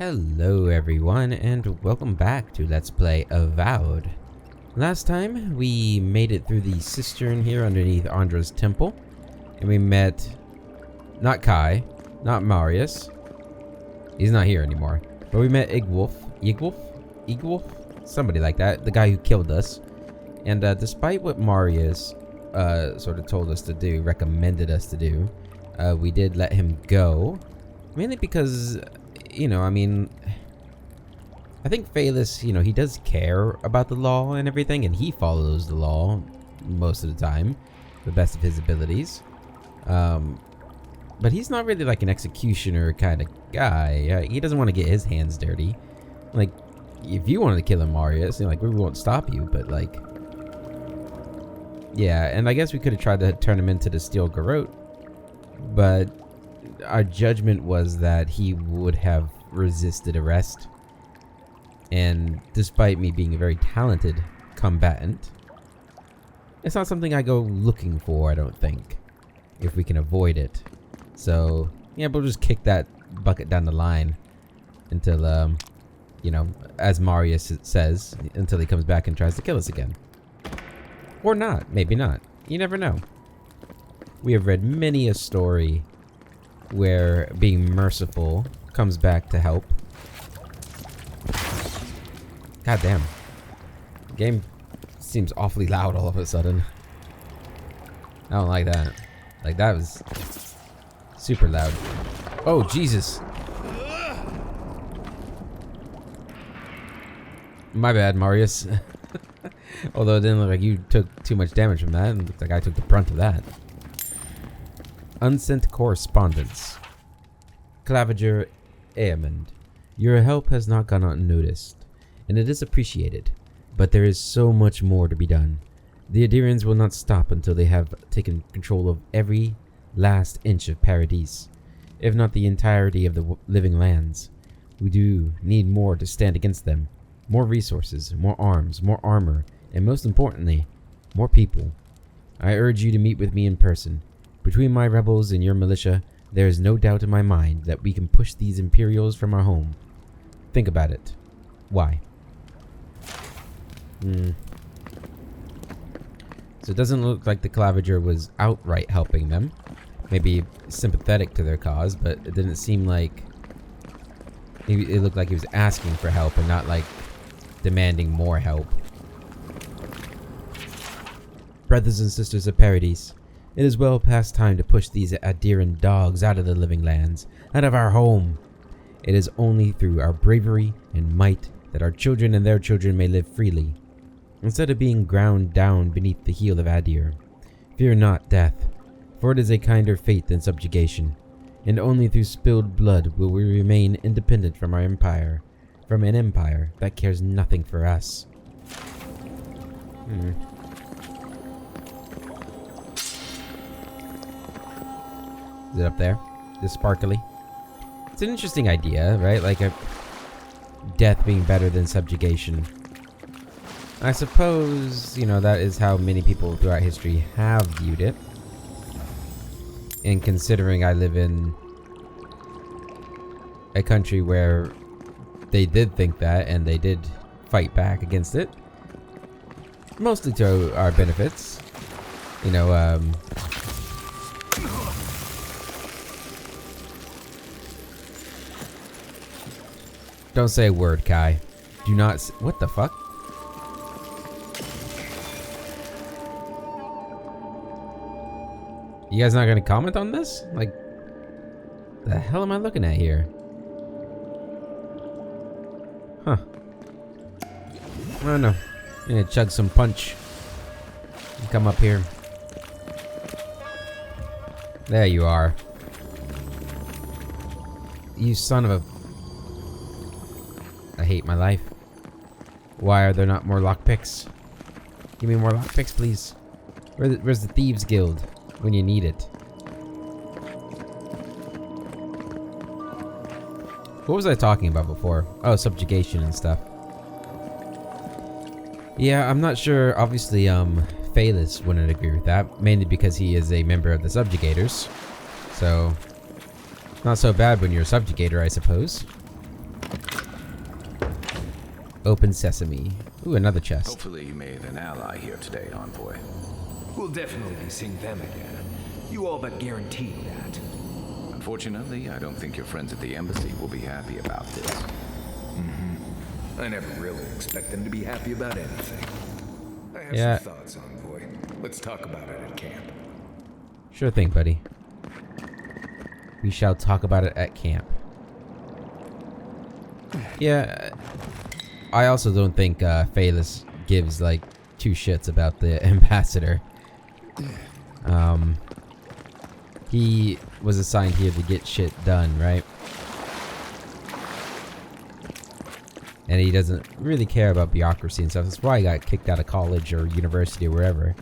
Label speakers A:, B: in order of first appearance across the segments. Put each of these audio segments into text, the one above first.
A: Hello everyone, and welcome back to Let's Play Avowed. Last time, we made it through the cistern here underneath Andra's temple, and we met, not Kai, not Marius, he's not here anymore, but we met Igwolf, somebody like that, the guy who killed us, and despite what Marius sort of told us to do, recommended us to do, we did let him go, mainly because I think Phaelus, he does care about the law and everything, and he follows the law most of the time, to the best of his abilities. But he's not really like an executioner kind of guy. He doesn't want to get his hands dirty. Like, if you wanted to kill him, Marius, we won't stop you, but like... Yeah, and I guess we could have tried to turn him into the Steel Garrote, but our judgment was that he would have resisted arrest, and despite me being a very talented combatant, it's not something I go looking for, I don't think, if we can avoid it. So yeah, we'll just kick that bucket down the line until as Marius says, until he comes back and tries to kill us again, or not. Maybe not, you never know. We have read many a story where being merciful comes back to help. God damn. The game seems awfully loud all of a sudden. I don't like that. Like, that was super loud. Oh, Jesus. My bad, Marius. Although it didn't look like you took too much damage from that. It looked like I took the brunt of that. Unsent correspondence. Claviger, Avowed. Your help has not gone unnoticed, and it is appreciated, but there is so much more to be done. The Adirians will not stop until they have taken control of every last inch of Paradise, if not the entirety of the living lands. We do need more to stand against them. More resources, more arms, more armor, and most importantly, more people. I urge you to meet with me in person. Between my rebels and your militia, there is no doubt in my mind that we can push these Imperials from our home. Think about it. Why? So it doesn't look like the Claviger was outright helping them. Maybe sympathetic to their cause, but it didn't seem like... It looked like he was asking for help and not like demanding more help. Brothers and sisters of Paradise, it is well past time to push these Adirian dogs out of the living lands, out of our home. It is only through our bravery and might that our children and their children may live freely, instead of being ground down beneath the heel of Adir. Fear not death, for it is a kinder fate than subjugation, and only through spilled blood will we remain independent from our empire, from an empire that cares nothing for us. Is it up there? This sparkly? It's an interesting idea, right? Like a death being better than subjugation. I suppose, that is how many people throughout history have viewed it. And considering I live in a country where they did think that and they did fight back against it. Mostly to our benefits. Don't say a word, Kai. Do not what the fuck? You guys not gonna comment on this? Like, the hell am I looking at here? Huh. I don't know. I'm gonna chug some punch. And come up here. There you are. You son of a... I hate my life. Why are there not more lockpicks? Give me more lockpicks, please. Where's the Thieves Guild when you need it? What was I talking about before? Oh, subjugation and stuff. Yeah, I'm not sure. Obviously, Phaelus wouldn't agree with that, mainly because he is a member of the subjugators. So, not so bad when you're a subjugator, I suppose. Open sesame. Ooh, another chest.
B: Hopefully you made an ally here today, Envoy.
C: We'll definitely be seeing them again. You all but guaranteed that.
B: Unfortunately, I don't think your friends at the embassy will be happy about this.
C: I never really expect them to be happy about anything. I have some thoughts, Envoy. Let's talk about it at camp.
A: Sure thing, buddy. We shall talk about it at camp. Yeah, I also don't think Phaelus gives like two shits about the ambassador. He was assigned here to get shit done, right? And he doesn't really care about bureaucracy and stuff. That's why he got kicked out of college or university or wherever,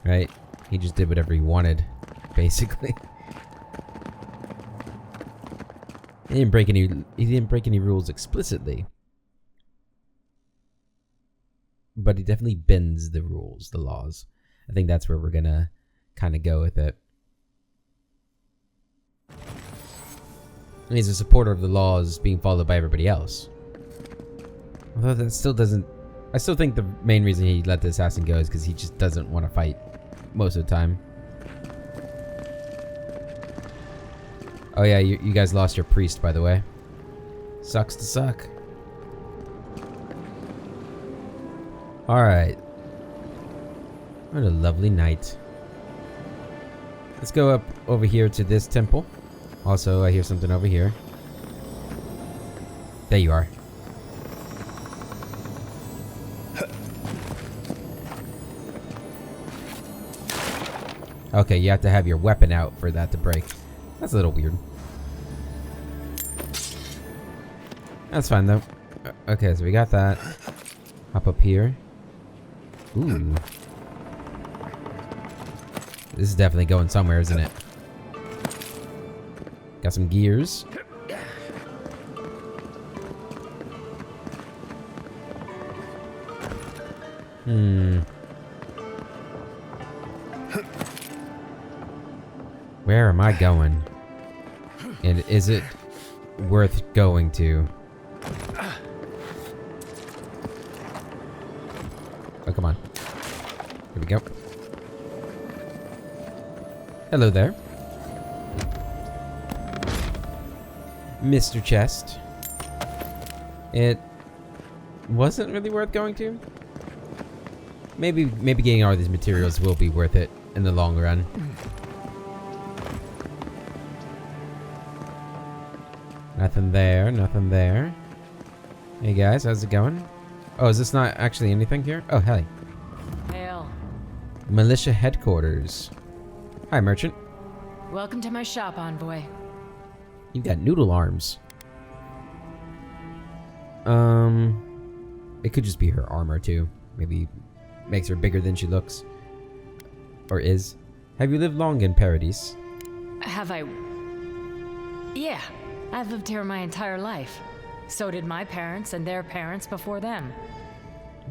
A: right? He just did whatever he wanted, basically. He didn't break any rules explicitly. But he definitely bends the rules, the laws. I think that's where we're gonna kind of go with it. And he's a supporter of the laws being followed by everybody else. Although that still doesn't... I still think the main reason he let the assassin go is because he just doesn't want to fight most of the time. Oh yeah, you guys lost your priest, by the way. Sucks to suck. Alright. What a lovely night. Let's go up over here to this temple. Also, I hear something over here. There you are. Okay, you have to have your weapon out for that to break. That's a little weird. That's fine, though. Okay, so we got that. Hop up here. Ooh. This is definitely going somewhere, isn't it? Got some gears. Where am I going? And is it worth going to? Oh, come on. Here we go. Hello there. Mr. Chest. It wasn't really worth going to. Maybe getting all these materials will be worth it in the long run. Nothing there, nothing there. Hey guys, how's it going? Oh, is this not actually anything here? Oh, hey.
D: Hail.
A: Militia headquarters. Hi, merchant.
D: Welcome to my shop, Envoy.
A: You got noodle arms. It could just be her armor too. Maybe makes her bigger than she looks. Or is. Have you lived long in Paradise?
D: Have I? Yeah, I've lived here my entire life. So did my parents and their parents before them.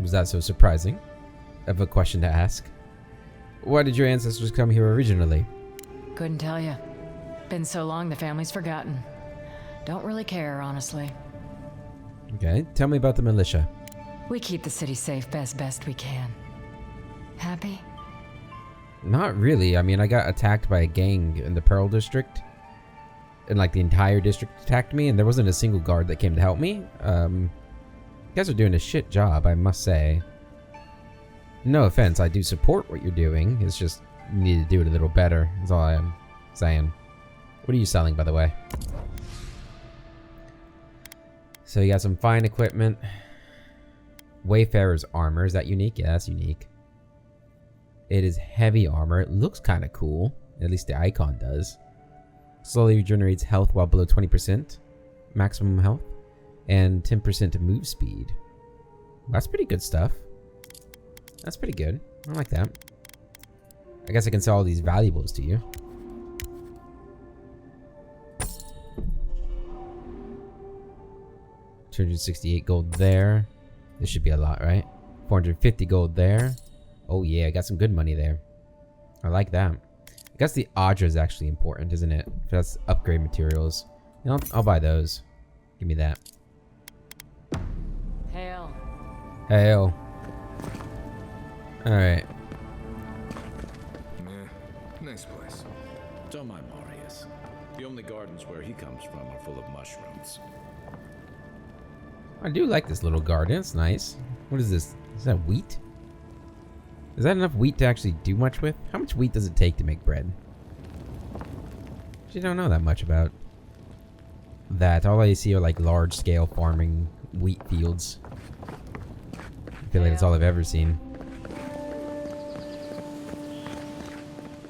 A: Was that so surprising? Of a question to ask. Why did your ancestors come here originally?
D: Couldn't tell you. Been so long the family's forgotten. Don't really care, honestly.
A: Okay, tell me about the militia.
D: We keep the city safe as best we can. Happy?
A: Not really. I mean, I got attacked by a gang in the Pearl District. And like the entire district attacked me, and there wasn't a single guard that came to help me. You guys are doing a shit job, I must say. No offense, I do support what you're doing. It's just you need to do it a little better. That's all I am saying. What are you selling, by the way? So you got some fine equipment. Wayfarer's armor. Is that unique? Yeah, that's unique. It is heavy armor. It looks kind of cool. At least the icon does. Slowly regenerates health while below 20%. Maximum health. And 10% move speed. That's pretty good stuff. That's pretty good. I like that. I guess I can sell all these valuables to you. $268 gold there. This should be a lot, right? 450 gold there. Oh yeah, I got some good money there. I like that. I guess the Audra is actually important, isn't it? That's upgrade materials. You know, I'll buy those. Give me that.
D: Hail.
A: Hail. Alright.
C: Nice place.
B: Don't mind Marius. The only gardens where he comes from are full of mushrooms.
A: I do like this little garden. It's nice. What is this? Is that wheat? Is that enough wheat to actually do much with? How much wheat does it take to make bread? Actually, don't know that much about that. All I see are like large-scale farming wheat fields. I feel like that's all I've ever seen.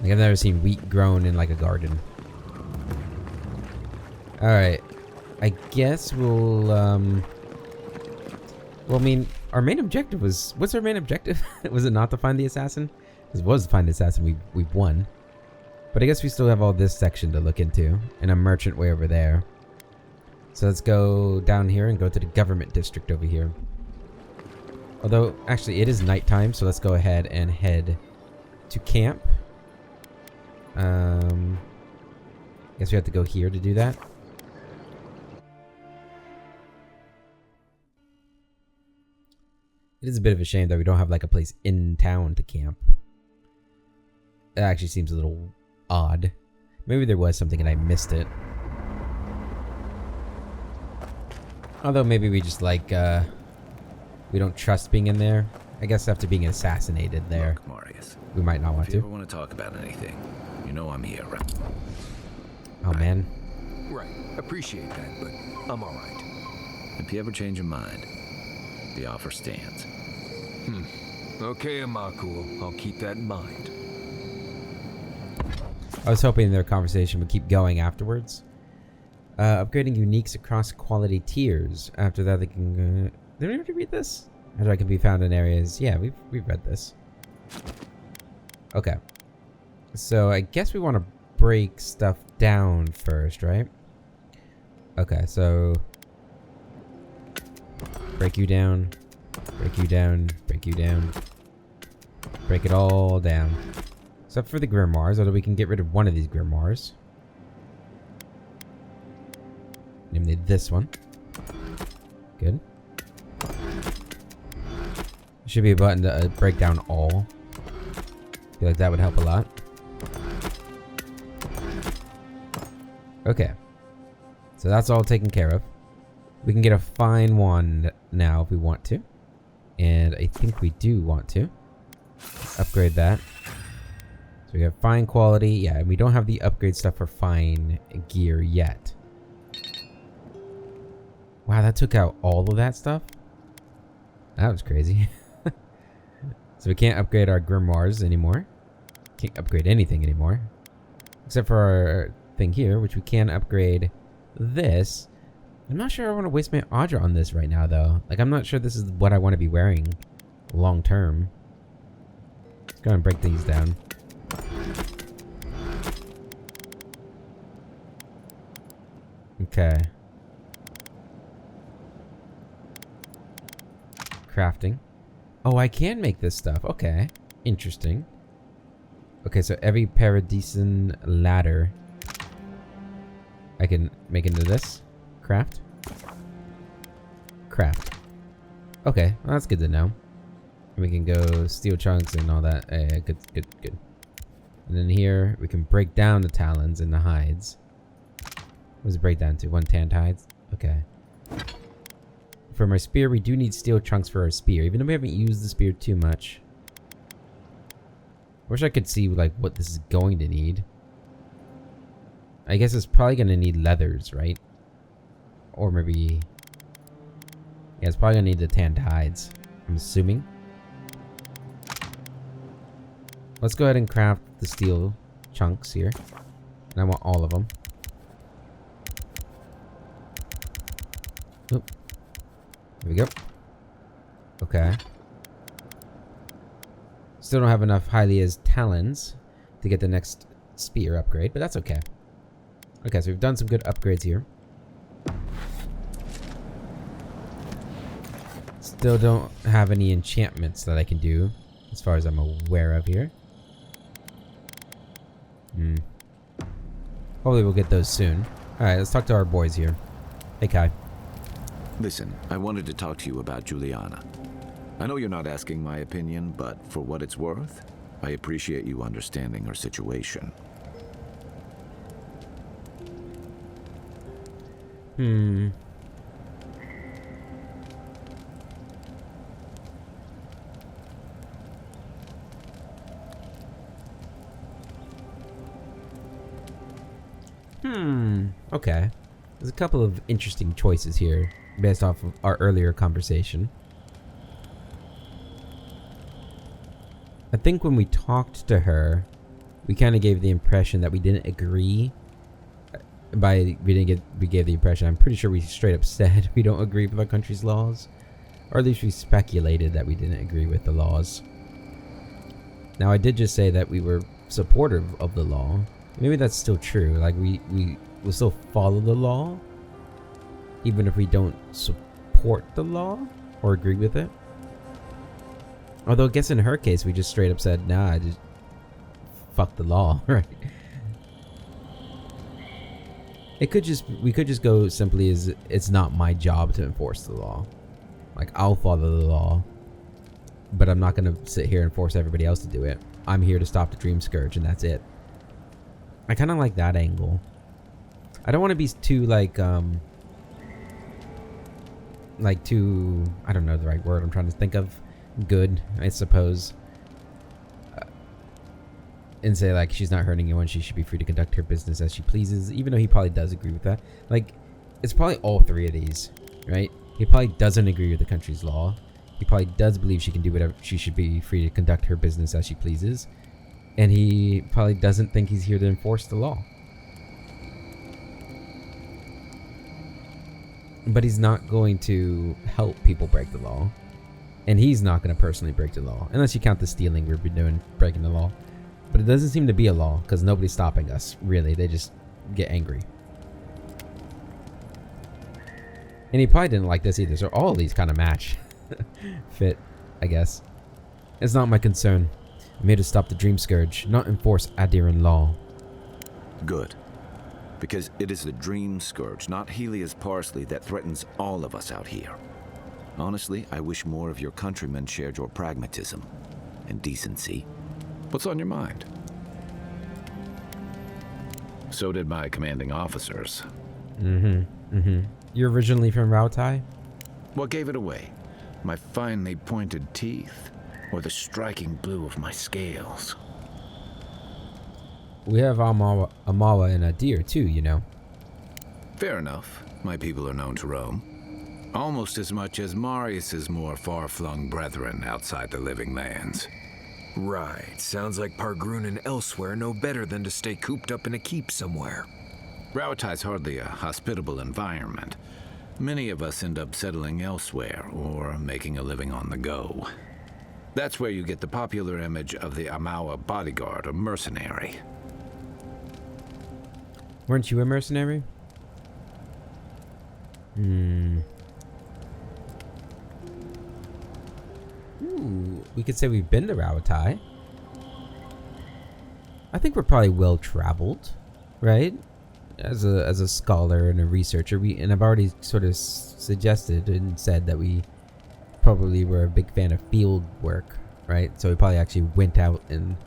A: Like I've never seen wheat grown in like a garden. Alright. I guess we'll, well, I mean, our main objective was... What's our main objective? Was it not to find the assassin? Because it was to find the assassin, we've won. But I guess we still have all this section to look into. And a merchant way over there. So let's go down here and go to the government district over here. Although, actually, it is nighttime, so let's go ahead and head to camp. Guess we have to go here to do that. It is a bit of a shame that we don't have like a place in town to camp. It actually seems a little odd. Maybe there was something and I missed it. Although maybe we just like, we don't trust being in there. I guess after being assassinated there,
B: Look, Marius,
A: we might not want
B: if you
A: to.
B: ever want to talk about anything, you know I'm here, right?
A: Oh man.
C: Right. Appreciate that, but I'm alright.
B: If you ever change your mind, the offer stands.
C: Okay, Amakul. I'll keep that in mind.
A: I was hoping their conversation would keep going afterwards. Upgrading uniques across quality tiers. After that, they can. Did we have to read this? After I can be found in areas. Yeah, we've read this. Okay. So I guess we want to break stuff down first, right? Okay, so break you down, break you down, break you down, break it all down. Except for the grimoires, although we can get rid of one of these grimoires. Namely this one. Good. There should be a button to break down all. I feel like that would help a lot. Okay. So that's all taken care of. We can get a fine wand now if we want to. And I think we do want to. Let's upgrade that. So we have fine quality. Yeah, and we don't have the upgrade stuff for fine gear yet. Wow, that took out all of that stuff? That was crazy. So we can't upgrade our grimoires anymore. Can't upgrade anything anymore. Except for our thing here, which we can upgrade this. I'm not sure I want to waste my Audra on this right now, though. Like, I'm not sure this is what I want to be wearing long term. Let's go and break these down. Okay. Crafting. Oh, I can make this stuff. Okay. Interesting. Okay, so every paradisen ladder I can make into this. Craft. Craft. Okay, well, that's good to know. We can go steel chunks and all that. Good, good, good. And then here, we can break down the talons and the hides. What does it break down to? 1 tanned hides? Okay. For my spear, we do need steel chunks for our spear, even though we haven't used the spear too much. I wish I could see, like, what this is going to need. I guess it's probably going to need leathers, right? Or maybe... Yeah, it's probably going to need the tanned hides, I'm assuming. Let's go ahead and craft the steel chunks here. And I want all of them. Oop. There we go. Okay. Still don't have enough Hylia's talons to get the next spear upgrade, but that's okay. Okay, so we've done some good upgrades here. Still don't have any enchantments that I can do, as far as I'm aware of here. Hopefully we'll get those soon. Alright, let's talk to our boys here. Hey, Kai.
B: Listen, I wanted to talk to you about Juliana. I know you're not asking my opinion, but for what it's worth, I appreciate you understanding her situation.
A: Okay. There's a couple of interesting choices here based off of our earlier conversation. I think when we talked to her, we kind of gave the impression that we didn't agree. We gave the impression, I'm pretty sure we straight up said we don't agree with our country's laws. Or at least we speculated that we didn't agree with the laws. Now, I did just say that we were supportive of the law. Maybe that's still true. Like, we will still follow the law, even if we don't support the law or agree with it. Although, I guess in her case, we just straight up said, nah, I just fuck the law, right? We could just go simply as, it's not my job to enforce the law. Like, I'll follow the law, but I'm not going to sit here and force everybody else to do it. I'm here to stop the Dream Scourge, and that's it. I kind of like that angle. I don't want to be too, too, I don't know the right word I'm trying to think of. Good, I suppose. And say, like, she's not hurting anyone, she should be free to conduct her business as she pleases, even though he probably does agree with that. Like, it's probably all three of these, right? He probably doesn't agree with the country's law. He probably does believe she can do whatever, she should be free to conduct her business as she pleases. And he probably doesn't think he's here to enforce the law. But he's not going to help people break the law. And he's not going to personally break the law. Unless you count the stealing we've been doing, breaking the law. But it doesn't seem to be a law, because nobody's stopping us, really. They just get angry. And he probably didn't like this either, so all of these kind of match. Fit, I guess. It's not my concern. I'm here to stop the Dream Scourge, not enforce Adiran law.
B: Good. Because it is the Dream Scourge, not Helia's parsley, that threatens all of us out here. Honestly, I wish more of your countrymen shared your pragmatism and decency. What's on your mind? So did my commanding officers.
A: You're originally from Rautai?
B: What gave it away? My finely pointed teeth? Or the striking blue of my scales?
A: We have Amawa and Adir too, you know.
B: Fair enough. My people are known to roam. Almost as much as Marius's more far-flung brethren outside the living lands.
C: Right. Sounds like Pargrun and elsewhere know better than to stay cooped up in a keep somewhere.
B: Rautai's hardly a hospitable environment. Many of us end up settling elsewhere or making a living on the go. That's where you get the popular image of the Amawa bodyguard, a mercenary.
A: Weren't you a mercenary? Ooh, we could say we've been to Rautai. I think we're probably well traveled, right? As a scholar and a researcher, and I've already sort of suggested and said that we probably were a big fan of field work, right? So we probably actually went out and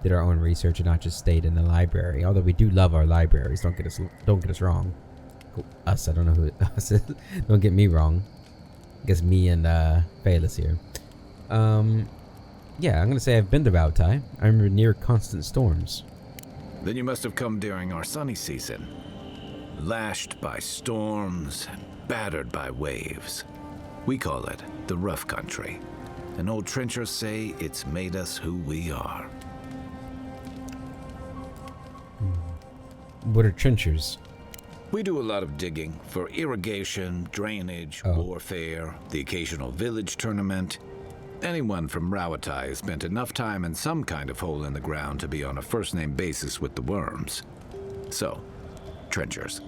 A: did our own research and not just stayed in the library. Although we do love our libraries, don't get us wrong. Us, I don't know who us is. Don't get me wrong. I guess me and Phaelus here. Yeah, I'm gonna say I've been to Rautai. I remember near constant storms.
B: Then you must have come during our sunny season. Lashed by storms and battered by waves. We call it the rough country. And old trenchers say it's made us who we are.
A: What are trenchers?
B: We do a lot of digging for irrigation, drainage, warfare, the occasional village tournament. Anyone from Rautai has spent enough time in some kind of hole in the ground to be on a first-name basis with the worms. So, trenchers.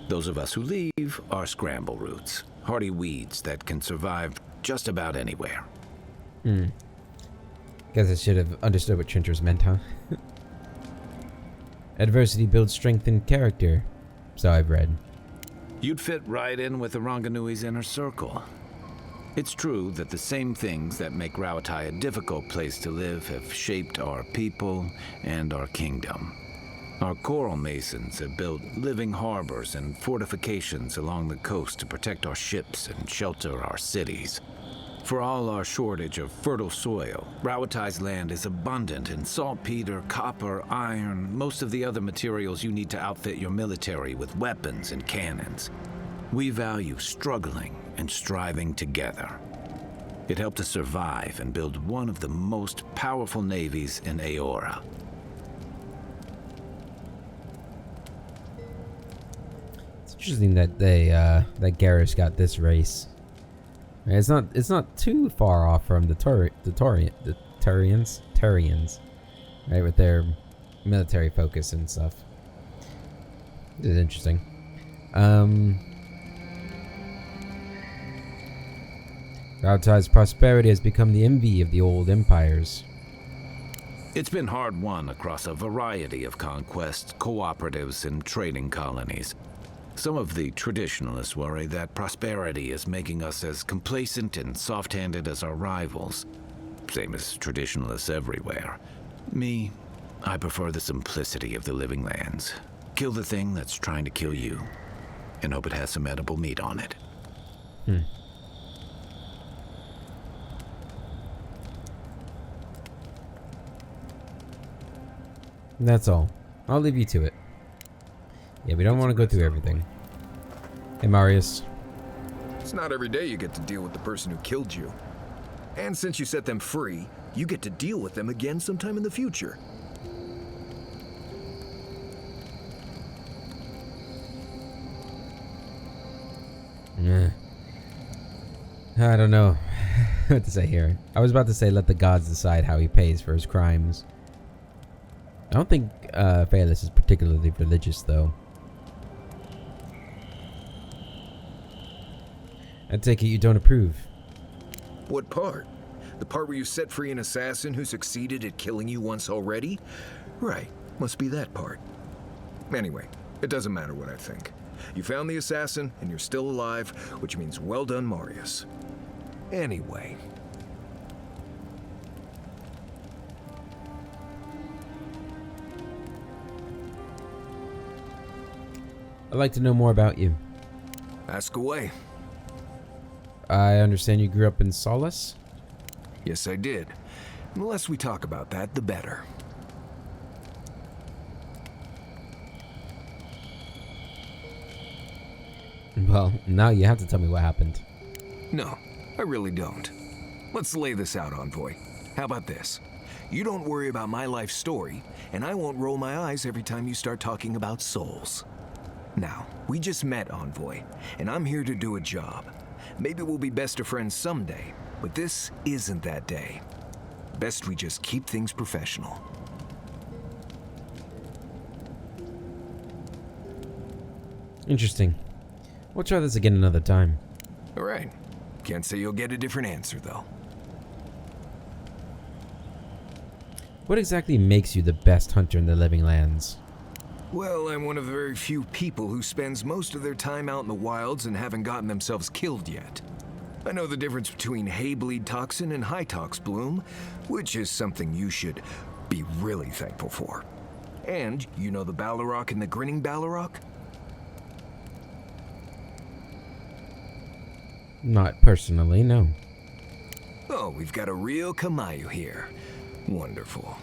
B: Those of us who leave are scramble roots, hardy weeds that can survive just about anywhere.
A: Guess I should have understood what trenchers meant, huh? Adversity builds strength and character, so I've read.
B: You'd fit right in with the Ranganui's inner circle. It's true that the same things that make Rauatai a difficult place to live have shaped our people and our kingdom. Our coral masons have built living harbors and fortifications along the coast to protect our ships and shelter our cities. For all our shortage of fertile soil, Rauatai's land is abundant in saltpeter, copper, iron, most of the other materials you need to outfit your military with weapons and cannons. We value struggling and striving together. It helped us survive and build one of the most powerful navies in Aora.
A: It's interesting that that Garrus got this race. It's not too far off from the Turians, right, with their military focus and stuff. It is interesting. Rauatai's prosperity has become the envy of the old empires.
B: It's been hard won across a variety of conquests, cooperatives, and trading colonies. Some of the traditionalists worry that prosperity is making us as complacent and soft-handed as our rivals. Same as traditionalists everywhere. Me, I prefer the simplicity of the living lands. Kill the thing that's trying to kill you, and hope it has some edible meat on it.
A: That's all. I'll leave you to it. Yeah, we don't want to go through everything. Hey, Marius.
C: It's not every day you get to deal with the person who killed you. And since you set them free, you get to deal with them again sometime in the future.
A: Yeah. I don't know what to say here. I was about to say let the gods decide how he pays for his crimes. I don't think Phaelus is particularly religious, though. I take it you don't approve.
C: What part? The part where you set free an assassin who succeeded at killing you once already? Right, must be that part. Anyway, it doesn't matter what I think. You found the assassin, and you're still alive, which means well done, Marius. Anyway.
A: I'd like to know more about you.
C: Ask away.
A: I understand you grew up in Solace?
C: Yes, I did. The less we talk about that, the better.
A: Well, now you have to tell me what happened.
C: No, I really don't. Let's lay this out, Envoy. How about this? You don't worry about my life story, and I won't roll my eyes every time you start talking about souls. Now, we just met, Envoy, and I'm here to do a job. Maybe we'll be best of friends someday, but this isn't that day. Best we just keep things professional.
A: Interesting. We'll try this again another time.
C: All right. Can't say you'll get a different answer, though.
A: What exactly makes you the best hunter in the living lands?
C: Well, I'm one of the very few people who spends most of their time out in the wilds and haven't gotten themselves killed yet. I know the difference between hay-bleed toxin and high-tox bloom, which is something you should be really thankful for. And you know the Ballarok and the grinning Ballarok?
A: Not personally, no.
C: Oh, we've got a real Kamayu here. Wonderful.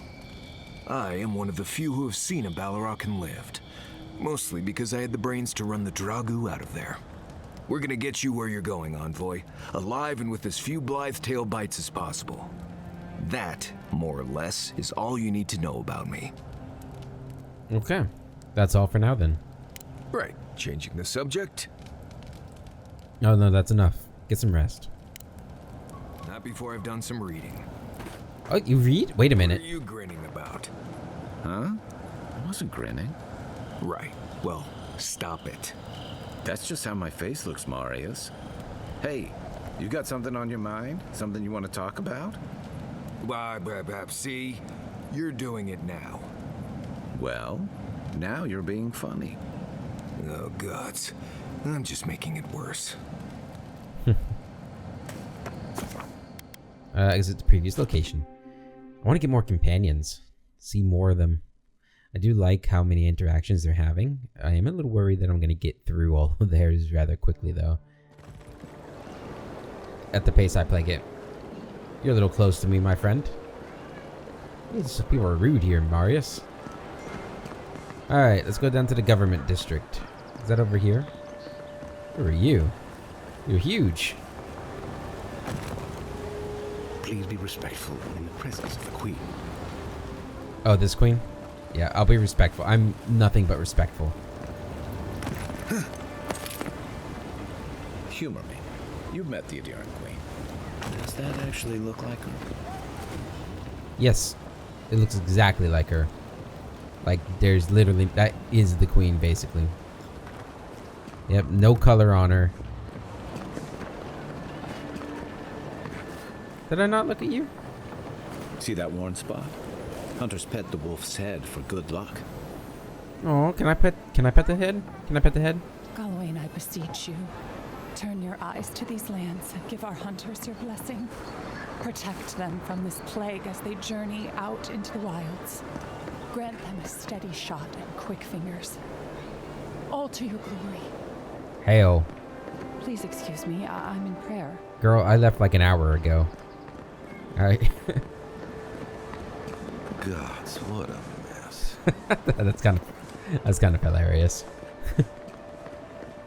C: I am one of the few who have seen a Ballarok and lived. Mostly because I had the brains to run the Dragu out of there. We're gonna get you where you're going, Envoy. Alive and with as few blithe-tail bites as possible. That, more or less, is all you need to know about me.
A: Okay. That's all for now, then.
C: Right. Changing the subject?
A: Oh, no, that's enough. Get some rest.
C: Not before I've done some reading.
A: Oh, you read? Wait a minute.
C: What are you grinning about?
B: Huh? I wasn't grinning.
C: Right. Well, stop it.
B: That's just how my face looks, Marius. Hey, you got something on your mind? Something you want to talk about?
C: See? You're doing it now.
B: Well, now you're being funny.
C: Oh, gods. I'm just making it worse.
A: Exit the previous location. I want to get more companions. See more of them. I do like how many interactions they're having. I am a little worried that I'm going to get through all of theirs rather quickly, though. At the pace I play it. You're a little close to me, my friend. These people are rude here, Marius. Alright, let's go down to the government district. Is that over here? Who are you? You're huge.
E: Please be respectful in the presence of the Queen.
A: Oh, this Queen? Yeah, I'll be respectful. I'm nothing but respectful.
B: Humor me. You've met the Adherent Queen. Does that actually look like her?
A: Yes, it looks exactly like her. Like, there's literally... That is the Queen, basically. Yep, no color on her. Did I not look at you?
E: See that worn spot? Hunters pet the wolf's head for good luck.
A: Oh, can I pet the head? Can I pet the head?
F: Gawain, I beseech you. Turn your eyes to these lands and give our hunters your blessing. Protect them from this plague as they journey out into the wilds. Grant them a steady shot and quick fingers. All to your glory.
A: Hail.
F: Please excuse me, I'm in prayer.
A: Girl, I left like an hour ago. Alright.
C: Gods, what a mess.
A: That's kind of hilarious.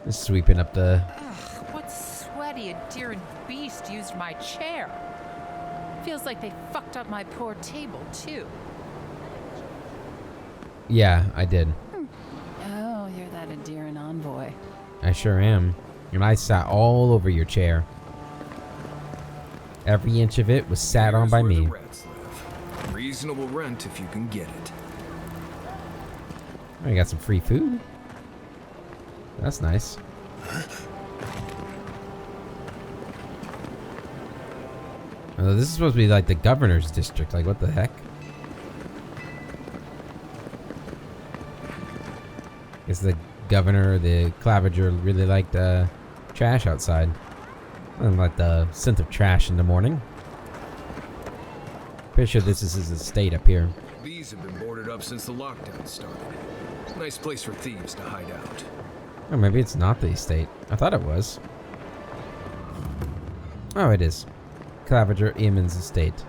A: Just sweeping up the...
G: Ugh, what sweaty Adherent beast used my chair? Feels like they fucked up my poor table, too.
A: Yeah, I did.
F: Oh, you're that Adherent envoy.
A: I sure am. And I sat all over your chair. Every inch of it was sat on by
C: Here's where
A: me.
C: the rats live. Reasonable rent if you can get it.
A: I got some free food. That's nice. Oh, this is supposed to be like the governor's district. Like, what the heck? Guess the governor, the Claviger, really liked trash outside. And like the scent of trash in the morning. Pretty sure this is his estate up here.
C: These have been boarded up since the lockdown started. Nice place for thieves to hide out.
A: Or maybe it's not the estate. I thought it was. Oh, it is. Claviger Eamon's estate.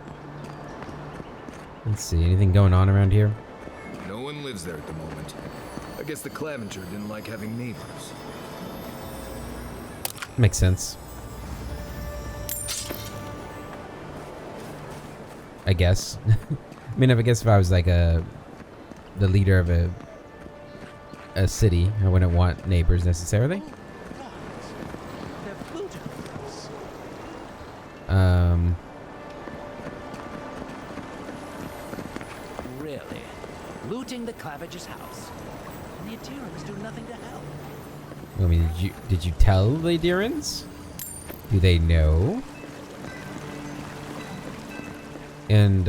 A: Let's see, anything going on around here?
C: No one lives there at the moment. I guess the Claviger didn't like having neighbors.
A: Makes sense. I guess. I mean, I guess if I was like the leader of a city, I wouldn't want neighbors necessarily.
E: Really? Looting the Claviger's house? And the Adherents do nothing to help.
A: I mean, did you tell the Adherents? Do they know? And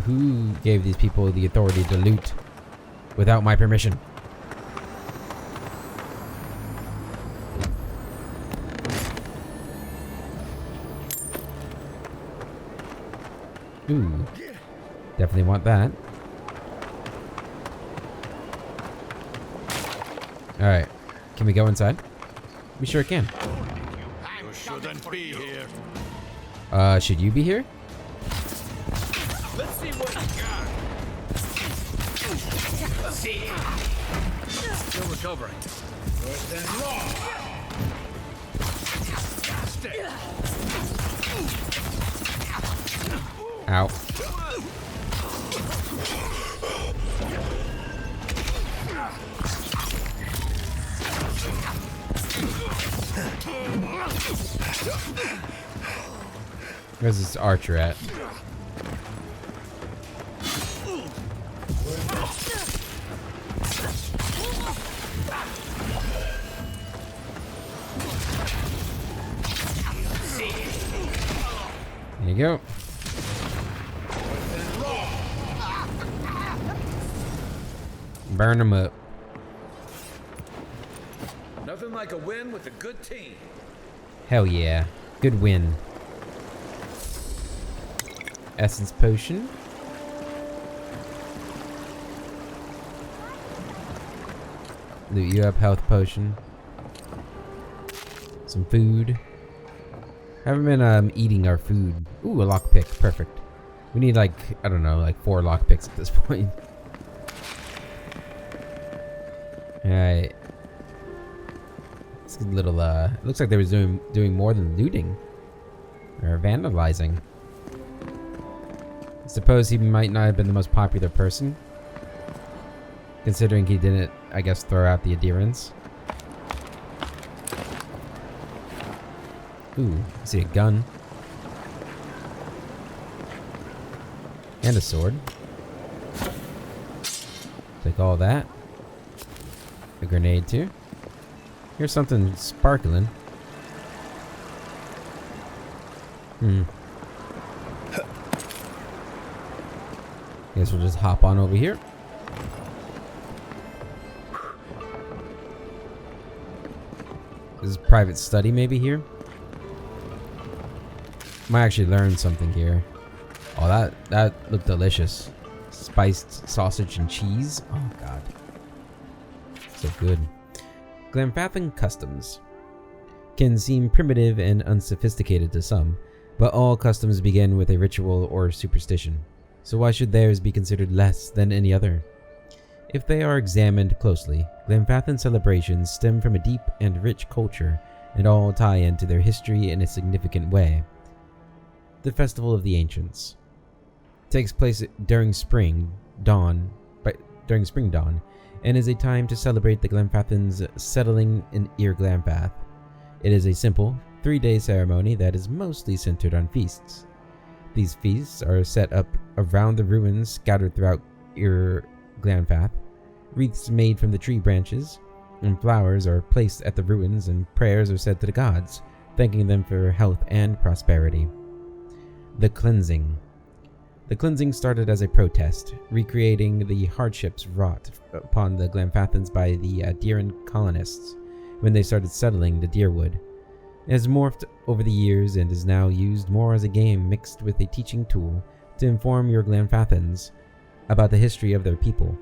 A: who gave these people the authority to loot without my permission? Ooh, definitely want that. All right, can we go inside? We sure can.
E: You shouldn't be here.
A: Should you be here?
E: Let's see what you got. Let's see. Still recovering. Good then wrong. Stay.
A: Ow. Where's this archer at? There you go. Burn them up.
B: Nothing like a win with a good team.
A: Hell yeah. Good win. essence potion. Loot you up, health potion. Some food. Haven't been eating our food. Ooh, a lockpick. Perfect. We need like, I don't know, like 4 lockpicks at this point. Alright. It's a little, it looks like they was doing more than looting. Or vandalizing. I suppose he might not have been the most popular person. Considering he didn't, I guess, throw out the adherents. Ooh, I see a gun. And a sword. Take all that. A grenade too. Here's something sparkling. Guess we'll just hop on over here. This is private study maybe here. Might actually learn something here. Oh, that looked delicious. Spiced sausage and cheese. Oh god. So good. Glenfathan customs can seem primitive and unsophisticated to some, but all customs begin with a ritual or superstition. So why should theirs be considered less than any other? If they are examined closely, Glenfathan celebrations stem from a deep and rich culture and all tie into their history in a significant way. The Festival of the Ancients takes place during spring dawn, and is a time to celebrate the Glenfathans settling in Ir Glenfath. It is a simple 3-day ceremony that is mostly centered on feasts. These feasts are set up around the ruins scattered throughout Ir Glenfath. Wreaths made from the tree branches and flowers are placed at the ruins, and prayers are said to the gods, thanking them for health and prosperity. The cleansing. The cleansing started as a protest, recreating the hardships wrought upon the Glenfathans by the Deeran colonists when they started settling the Deerwood. It has morphed over the years and is now used more as a game mixed with a teaching tool to inform your Glenfathans about the history of their people.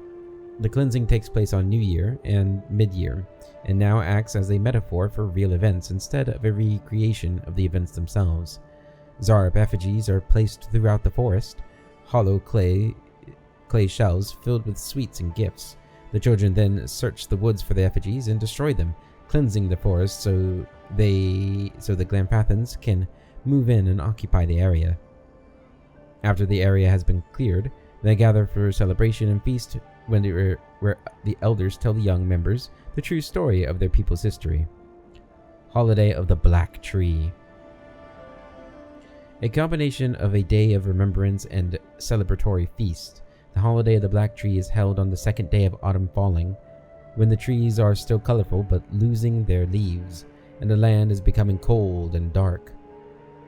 A: The cleansing takes place on New Year and Mid-Year, and now acts as a metaphor for real events instead of a recreation of the events themselves. Zarab effigies are placed throughout the forest, hollow clay shells filled with sweets and gifts. The children then search the woods for the effigies and destroy them, cleansing the forest so the Glenfathans can move in and occupy the area. After the area has been cleared, they gather for celebration and feast where the elders tell the young members the true story of their people's history. Holiday of the Black Tree. A combination of a day of remembrance and celebratory feast, the Holiday of the Black Tree is held on the second day of autumn falling, when the trees are still colorful but losing their leaves, and the land is becoming cold and dark.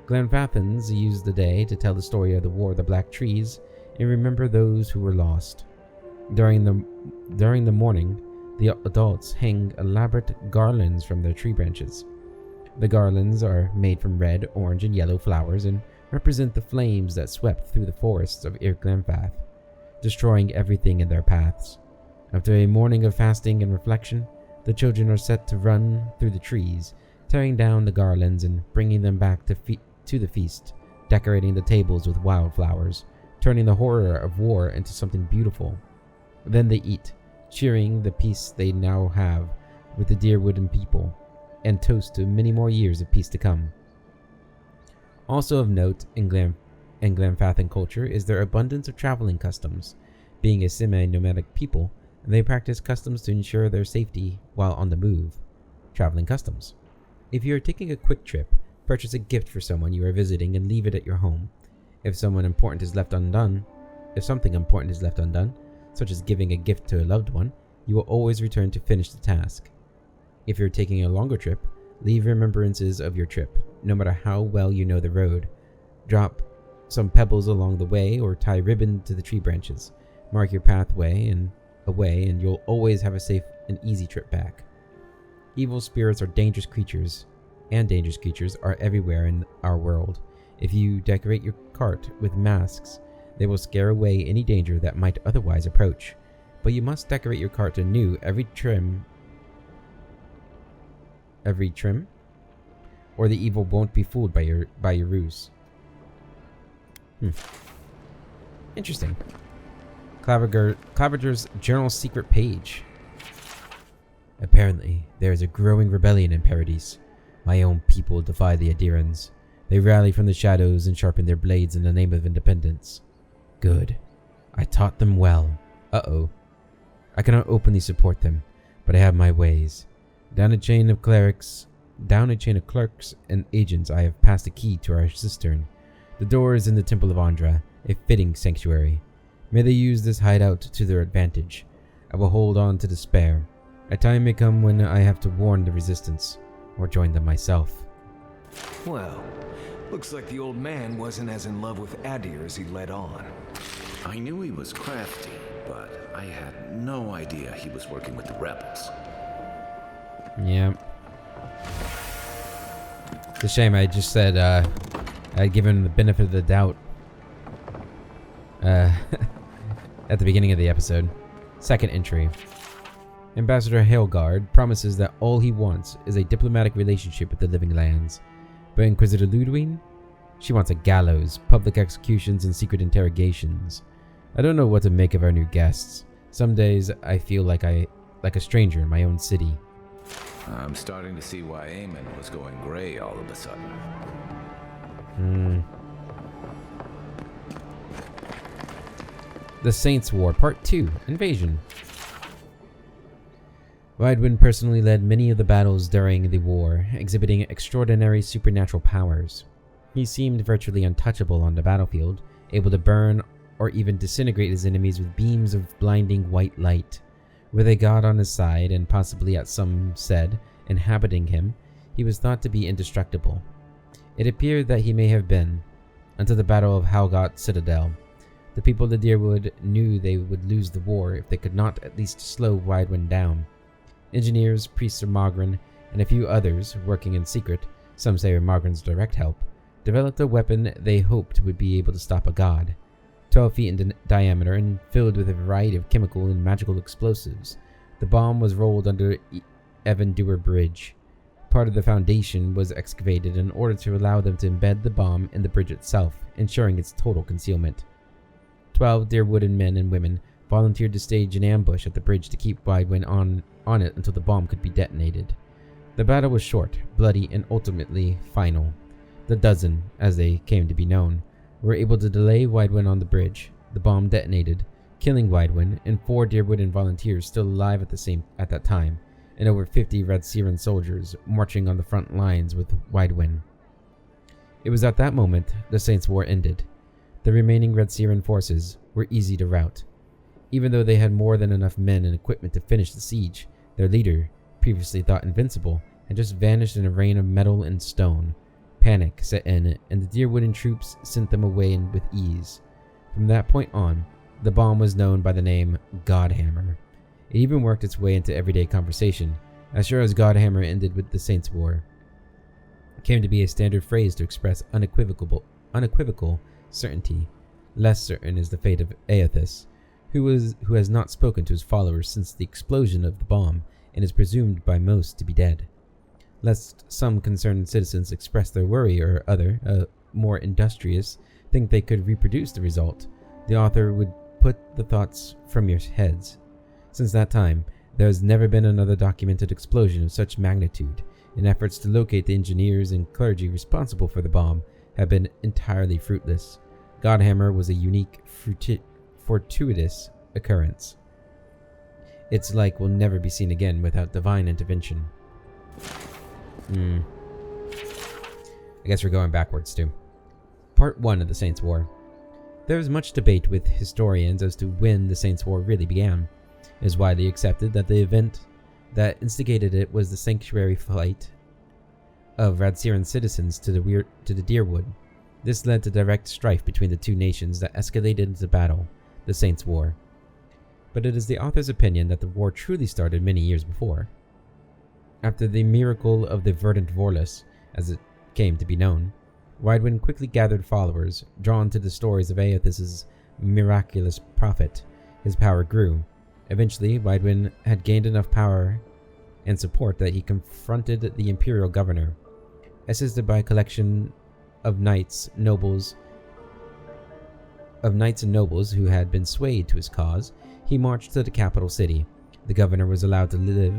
A: Glenfathans use the day to tell the story of the War of the Black Trees and remember those who were lost. During the morning, the adults hang elaborate garlands from their tree branches. The garlands are made from red, orange, and yellow flowers and represent the flames that swept through the forests of Ir Glenfath, destroying everything in their paths. After a morning of fasting and reflection, the children are set to run through the trees, tearing down the garlands and bringing them back to the feast, decorating the tables with wildflowers, turning the horror of war into something beautiful. Then they eat, cheering the peace they now have with the Deerwooden people, and toast to many more years of peace to come. Also of note in Glenfathan culture is their abundance of traveling customs. Being a semi-nomadic people, they practice customs to ensure their safety while on the move. Traveling customs. If you are taking a quick trip, purchase a gift for someone you are visiting and leave it at your home. If something important is left undone, such as giving a gift to a loved one, you will always return to finish the task. If you're taking a longer trip, leave remembrances of your trip, no matter how well you know the road. Drop some pebbles along the way or tie ribbon to the tree branches. Mark your pathway and you'll always have a safe and easy trip back. Evil spirits are dangerous creatures and dangerous creatures are everywhere in our world. If you decorate your cart with masks, they will scare away any danger that might otherwise approach. But you must decorate your cart anew every trim, or the evil won't be fooled by your ruse. Interesting. Claviger's journal secret page. Apparently, there is a growing rebellion in Paradise. My own people defy the Adirans. They rally from the shadows and sharpen their blades in the name of independence. Good. I taught them well. Uh-oh. I cannot openly support them, but I have my ways. Down a chain of clerks and agents, I have passed a key to our cistern. The door is in the Temple of Andra, a fitting sanctuary. May they use this hideout to their advantage. I will hold on to despair. A time may come when I have to warn the resistance, or join them myself.
C: Well, looks like the old man wasn't as in love with Adir as he let on.
B: I knew he was crafty, but I had no idea he was working with the rebels.
A: Yeah. It's a shame I just said I'd given him the benefit of the doubt at the beginning of the episode. Second entry. Ambassador Hailgard promises that all he wants is a diplomatic relationship with the Living Lands. But Inquisitor Ludwig? She wants a gallows, public executions, and secret interrogations. I don't know what to make of our new guests. Some days I feel like a stranger in my own city.
B: I'm starting to see why Eamon was going gray all of a sudden.
A: The Saints' War, Part 2, Invasion. Weidwin personally led many of the battles during the war, exhibiting extraordinary supernatural powers. He seemed virtually untouchable on the battlefield, able to burn or even disintegrate his enemies with beams of blinding white light. With a god on his side, and possibly, as some said, inhabiting him, he was thought to be indestructible. It appeared that he may have been, until the Battle of Halgot Citadel. The people of the Deerwood knew they would lose the war if they could not at least slow Weidwin down. Engineers, priests of Magrin, and a few others, working in secret, some say with Magrin's direct help, developed a weapon they hoped would be able to stop a god. 12 feet in diameter and filled with a variety of chemical and magical explosives. The bomb was rolled under Evandur Bridge. Part of the foundation was excavated in order to allow them to embed the bomb in the bridge itself, ensuring its total concealment. 12 Deerwooden men and women volunteered to stage an ambush at the bridge to keep Weidwin on it until the bomb could be detonated. The battle was short, bloody, and ultimately final. The dozen, as they came to be known, were able to delay Weidwin on the bridge. The bomb detonated, killing Weidwin and 4 Deerwooden volunteers still alive at that time, and over 50 Red Siren soldiers marching on the front lines with Weidwin. It was at that moment the Saints' War ended. The remaining Red Siren forces were easy to rout. Even though they had more than enough men and equipment to finish the siege, their leader, previously thought invincible, had just vanished in a rain of metal and stone. Panic set in, and the Deerwooden troops sent them away with ease. From that point on, the bomb was known by the name Godhammer. It even worked its way into everyday conversation, as sure as Godhammer ended with the Saints' War. It came to be a standard phrase to express unequivocal certainty. Less certain is the fate of Aethys, who has not spoken to his followers since the explosion of the bomb and is presumed by most to be dead. Lest some concerned citizens express their worry or other, more industrious, think they could reproduce the result, the author would put the thoughts from your heads. Since that time, there has never been another documented explosion of such magnitude, and efforts to locate the engineers and clergy responsible for the bomb have been entirely fruitless. Godhammer was a unique, fortuitous occurrence. Its like will never be seen again without divine intervention. I guess we're going backwards too. Part 1 of the Saints' War. There is much debate with historians as to when the Saints' War really began. It is widely accepted that the event that instigated it was the sanctuary flight of Radsiran citizens to the Deerwood. This led to direct strife between the two nations that escalated into battle, the Saints' War. But it is the author's opinion that the war truly started many years before. After the miracle of the Verdant Vorlus, as it came to be known. Widewind quickly gathered followers, drawn to the stories of Aethys' miraculous prophet. His power grew. Eventually, Widewind had gained enough power and support that he confronted the imperial governor. Assisted by a collection of knights and nobles who had been swayed to his cause, he marched to the capital city. The governor was allowed to live,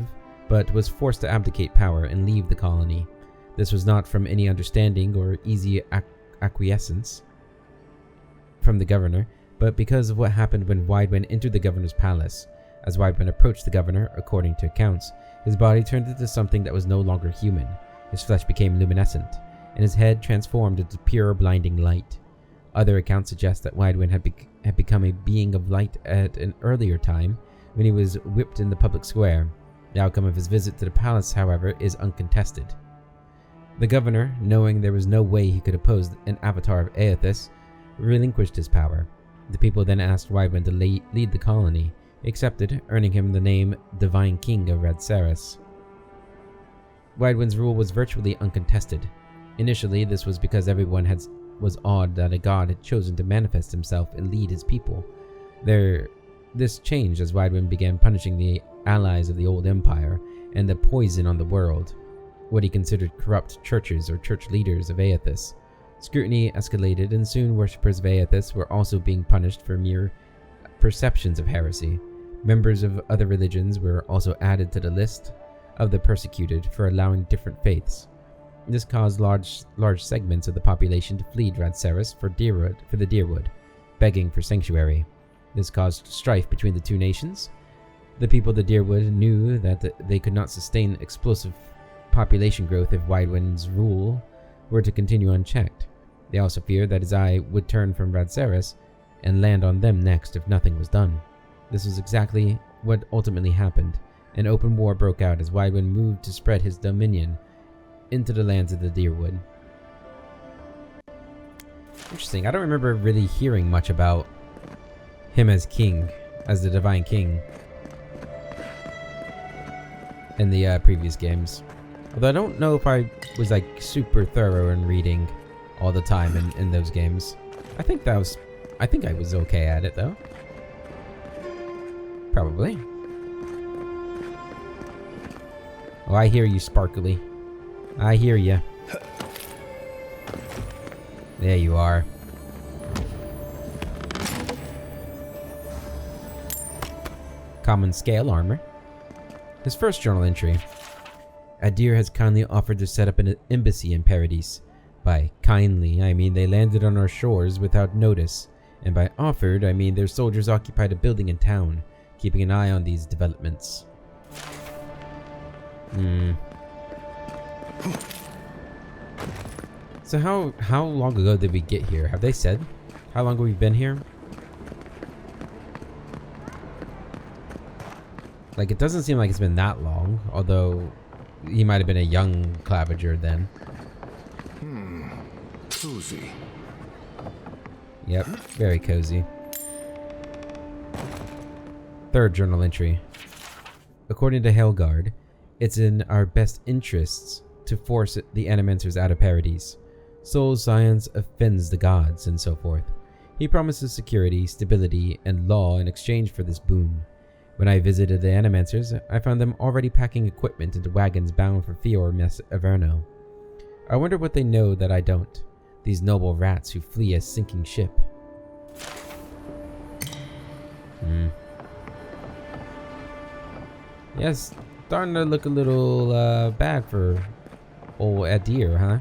A: but was forced to abdicate power and leave the colony. This was not from any understanding or easy acquiescence from the governor, but because of what happened when Widewind entered the governor's palace. As Widewind approached the governor, according to accounts, his body turned into something that was no longer human. His flesh became luminescent, and his head transformed into pure blinding light. Other accounts suggest that Widewind had become a being of light at an earlier time, when he was whipped in the public square. The outcome of his visit to the palace, however, is uncontested. The governor, knowing there was no way he could oppose an avatar of Aethys, relinquished his power. The people then asked Widewind to lead the colony. He accepted, earning him the name Divine King of Radceres. Widewind's rule was virtually uncontested. Initially, this was because everyone was awed that a god had chosen to manifest himself and lead his people. This changed as Widewind began punishing the allies of the old empire and the poison on the world, what he considered corrupt churches or church leaders of Aethys. Scrutiny escalated, and soon worshippers of Aethys were also being punished for mere perceptions of heresy. Members of other religions were also added to the list of the persecuted for allowing different faiths. This caused large segments of the population to flee Radceres for the Deerwood, begging for sanctuary. This caused strife between the two nations. The people of the Deerwood knew that they could not sustain explosive population growth if Widewind's rule were to continue unchecked. They also feared that his eye would turn from Radceres and land on them next if nothing was done. This was exactly what ultimately happened. An open war broke out as Widewind moved to spread his dominion into the lands of the Deerwood. Interesting. I don't remember really hearing much about him as king, as the Divine King, in the previous games. Although I don't know if I was like super thorough in reading all the time in those games. I think I was okay at it though. Probably. Oh, I hear you, Sparkly. I hear you. There you are. Common scale armor. His first journal entry. Adir has kindly offered to set up an embassy in Paradise. By kindly, I mean they landed on our shores without notice. And by offered, I mean their soldiers occupied a building in town, keeping an eye on these developments. So how long ago did we get here? Have they said how long we've been here? Like, it doesn't seem like it's been that long, although he might have been a young Claviger then.
C: Cozy.
A: Yep, very cozy. Third journal entry. According to Helgard, it's in our best interests to force the Animenters out of Paradise. Soul science offends the gods, and so forth. He promises security, stability, and law in exchange for this boon. When I visited the Animenters, I found them already packing equipment into wagons bound for Fior Mes Averno. I wonder what they know that I don't. These noble rats who flee a sinking ship. Yes, starting to look a little bad for old Adir, huh?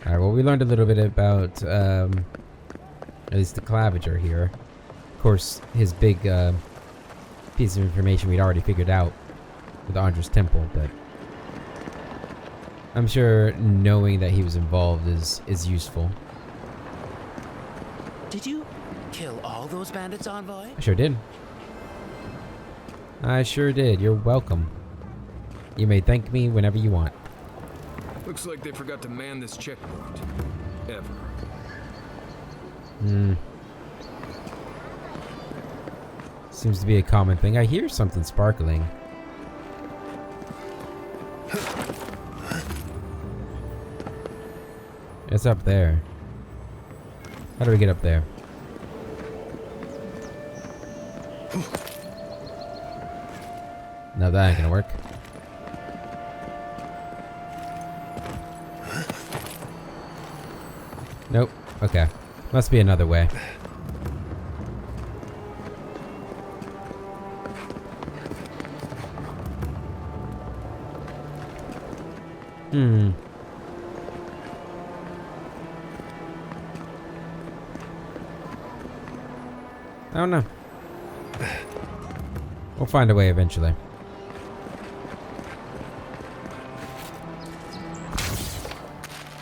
A: Alright, well, we learned a little bit about at least the Claviger here. Of course, his big piece of information we'd already figured out with Andra's Temple, but I'm sure knowing that he was involved is useful.
E: Did you kill all those bandits, Envoy?
A: I sure did. I sure did. You're welcome. You may thank me whenever you want.
C: Looks like they forgot to man this checkpoint. Ever.
A: Seems to be a common thing. I hear something sparkling. It's up there. How do we get up there? No, that ain't gonna work. Nope. Okay. Must be another way. I don't know. We'll find a way eventually.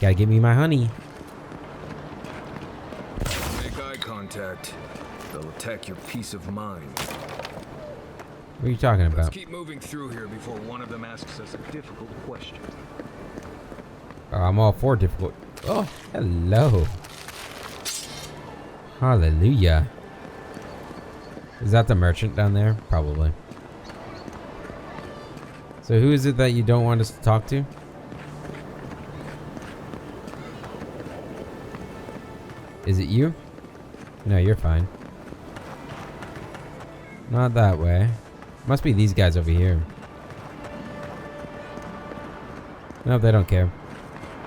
A: Gotta give me my honey.
C: Make eye contact. They'll attack your peace of mind.
A: What are you talking
C: Let's
A: about?
C: keep moving through here before one of them asks us a difficult question.
A: Oh, I'm all for difficult. Oh, hello. Hallelujah. Is that the merchant down there? Probably. So who is it that you don't want us to talk to? Is it you? No, you're fine. Not that way. Must be these guys over here. No, they don't care.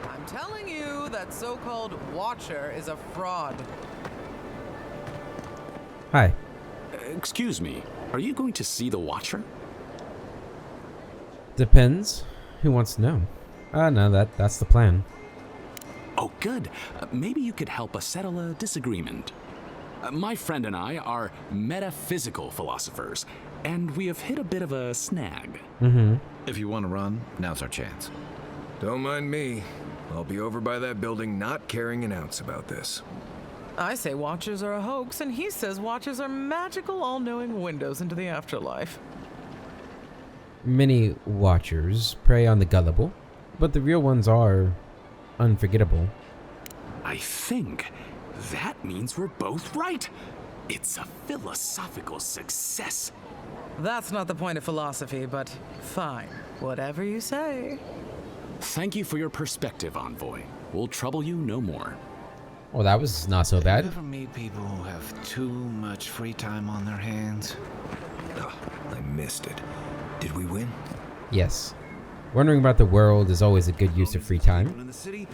H: I'm telling you, that so-called Watcher is a fraud.
A: Hi.
I: Excuse me, are you going to see the Watcher?
A: Depends. Who wants to know? No, that's the plan.
I: Oh, good. Maybe you could help us settle a disagreement. My friend and I are metaphysical philosophers, and we have hit a bit of a snag.
B: If you want to run, now's our chance.
C: Don't mind me. I'll be over by that building not caring an ounce about this.
H: I say Watchers are a hoax, and he says Watchers are magical, all-knowing windows into the afterlife.
A: Many Watchers prey on the gullible, but the real ones are unforgettable.
I: I think that means we're both right. It's a philosophical success.
H: That's not the point of philosophy, but fine. Whatever you say.
I: Thank you for your perspective, Envoy. We'll trouble you no more.
A: Well, that was not so bad.
B: Ever meet people who have too much free time on their hands?
C: Oh, I missed it. Did we win?
A: Yes. Wondering about the world is always a good use of free time.
E: In the city,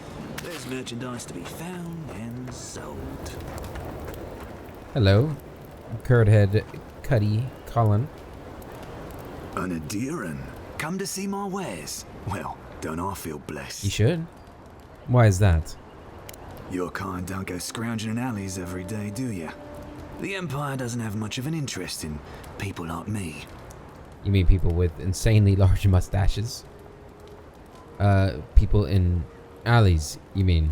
E: there's merchandise to be found and sold.
A: Hello. Curd-head Cuddy Colin.
J: An Adiran. Come to see my wares. Well, don't I feel blessed?
A: You should. Why is that?
J: Your kind don't go scrounging in alleys every day, do you? The Empire doesn't have much of an interest in people like me.
A: You mean people with insanely large mustaches? People in alleys, you mean?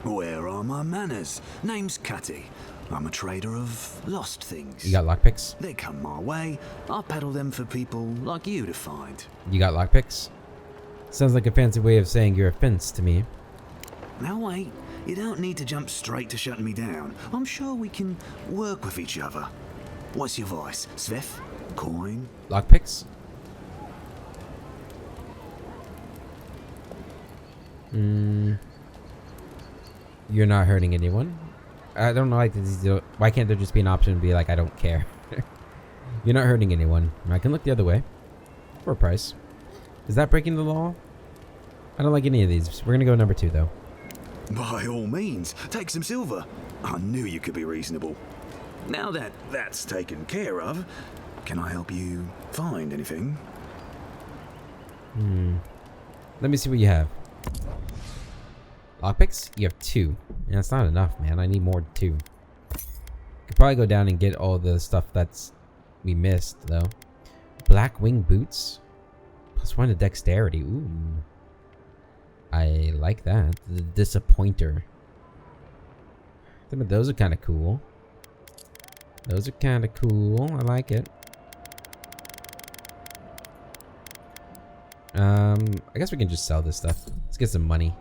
J: Where are my manners? Name's Cutty. I'm a trader of lost things.
A: You got lockpicks?
J: They come my way. I peddle them for people like you to find.
A: You got lockpicks? Sounds like a fancy way of saying you're a fence to me.
J: Now wait, you don't need to jump straight to shutting me down. I'm sure we can work with each other. What's your voice? Sveth? Coin?
A: Lockpicks? You're not hurting anyone. I don't know, like, why can't there just be an option to be like, I don't care? You're not hurting anyone. I can look the other way. For a price. Is that breaking the law? I don't like any of these. We're gonna go number 2, though.
J: By all means, take some silver. I knew you could be reasonable. Now that that's taken care of, can I help you find anything?
A: Let me see what you have. Lockpicks? You have 2. Yeah, that's not enough, man. I need more than 2. Could probably go down and get all the stuff that's we missed, though. Black wing boots? +1 to dexterity. Ooh. I like that. The disappointer. Some of those are kind of cool. Those are kind of cool. I like it. I guess we can just sell this stuff. Let's get some money.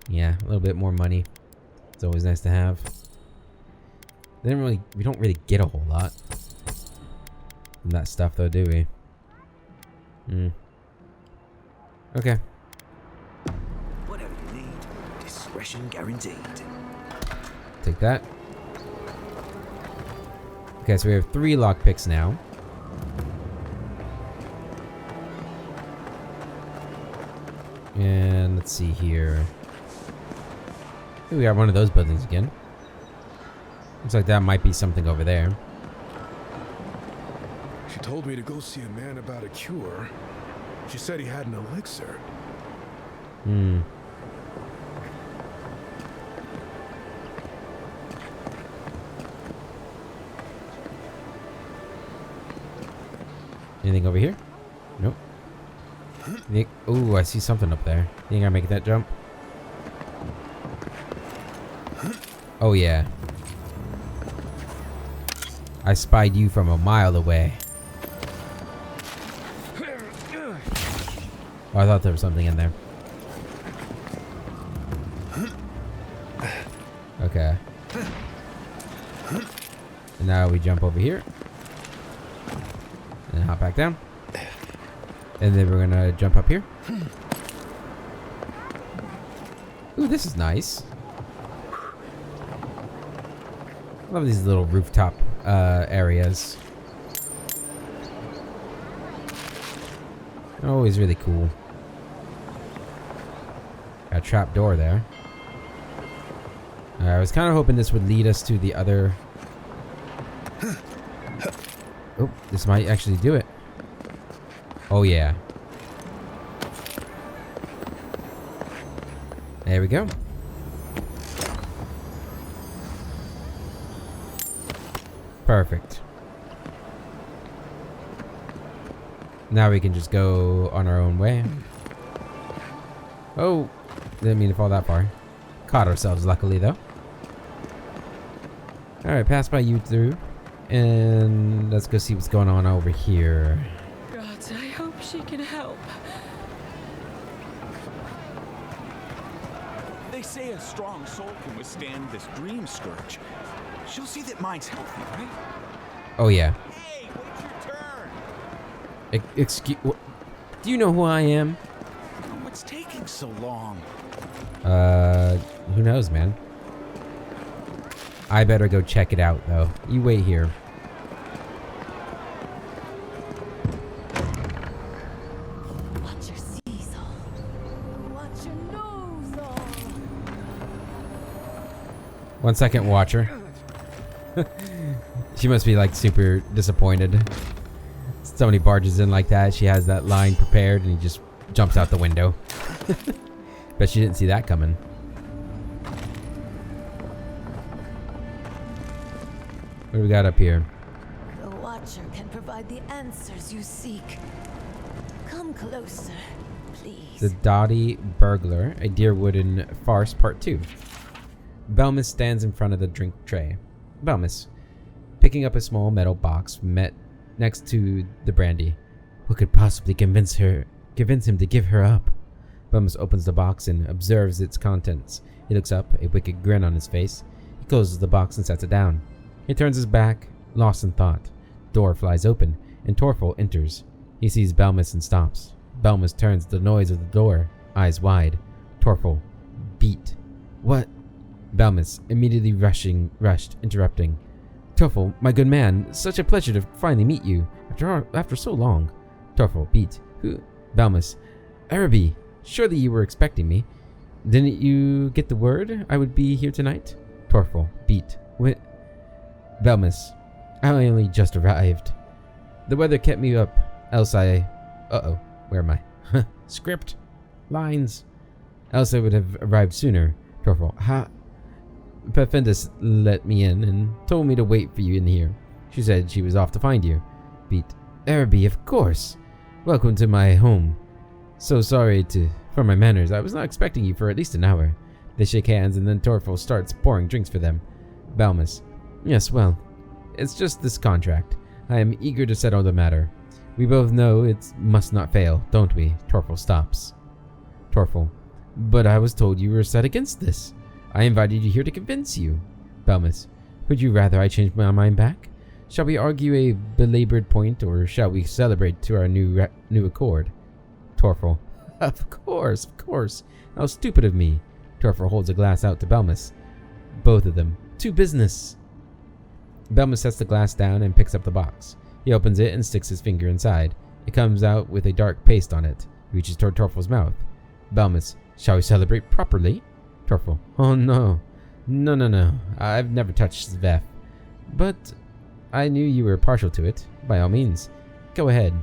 A: Yeah, a little bit more money. It's always nice to have. We don't really get a whole lot from that stuff, though, do we? Okay.
J: Discretion guaranteed.
A: Take that. Okay, so we have 3 lockpicks now. And let's see here. We got one of those buildings again. Looks like that might be something over there.
K: She told me to go see a man about a cure. She said he had an elixir.
A: Anything over here? Nope. Oh, I see something up there. Think I make that jump? Oh yeah. I spied you from a mile away. Oh, I thought there was something in there. Okay. And now we jump over here. And hop back down. And then we're gonna jump up here. Ooh, this is nice. Love these little rooftop areas. Always really cool. Got a trap door there. I was kind of hoping this would lead us to the other. Oh, this might actually do it. Oh yeah. There we go. Perfect. Now we can just go on our own way. Oh, didn't mean to fall that far. Caught ourselves luckily though. Alright, pass by you through. And let's go see what's going on over here.
F: God, I hope she can help.
L: They say a strong soul can withstand this dream scourge. She'll see that mine's healthy, right?
A: Oh yeah.
L: Hey, wait your turn.
A: Excuse. Do you know who I am?
L: What's taking so long?
A: Who knows, man? I better go check it out, though. You wait here.
M: Watch your seesaw. Watch your nose all.
A: 1 second, watcher. She must be like super disappointed. Somebody barges in like that. She has that line prepared, and he just jumps out the window. Bet she didn't see that coming. What do we got up here?
M: The Watcher can provide the answers you seek. Come closer, please.
A: The Dotty Burglar, a Deerwooden Farce Part 2. Belmis stands in front of the drink tray. Belmis, picking up a small metal box met next to the brandy. What could possibly convince him to give her up? Belmis opens the box and observes its contents. He looks up, a wicked grin on his face. He closes the box and sets it down. He turns his back, lost in thought. Door flies open, and Torfel enters. He sees Belmis and stops. Belmis turns at the noise of the door, eyes wide. Torfel, beat. What? Belmis, immediately rushed, interrupting. Torfel, my good man, such a pleasure to finally meet you, after so long. Torfel, beat. Who? Belmis, Araby, surely you were expecting me. Didn't you get the word I would be here tonight? Torfel, beat. Belmis, I only just arrived. The weather kept me up, else I... Uh-oh, where am I? Script. Lines. Else I would have arrived sooner. Torfel, Pefendus let me in and told me to wait for you in here. She said she was off to find you. Beat. Araby, of course. Welcome to my home. So sorry for my manners. I was not expecting you for at least an hour. They shake hands and then Torfel starts pouring drinks for them. Belmis. Yes, well, it's just this contract. I am eager to settle the matter. We both know it must not fail, don't we? Torfel stops. Torfel. But I was told you were set against this. I invited you here to convince you. Belmis. Would you rather I change my mind back? Shall we argue a belabored point, or shall we celebrate to our new accord? Torfel. Of course. How stupid of me. Torfor holds a glass out to Belmus. Both of them. To business! Belmus sets the glass down and picks up the box. He opens it and sticks his finger inside. It comes out with a dark paste on it. He reaches toward Torfol's mouth. Belmus, shall we celebrate properly? Torfol, oh no. No. I've never touched Zvef. But I knew you were partial to it. By all means. Go ahead.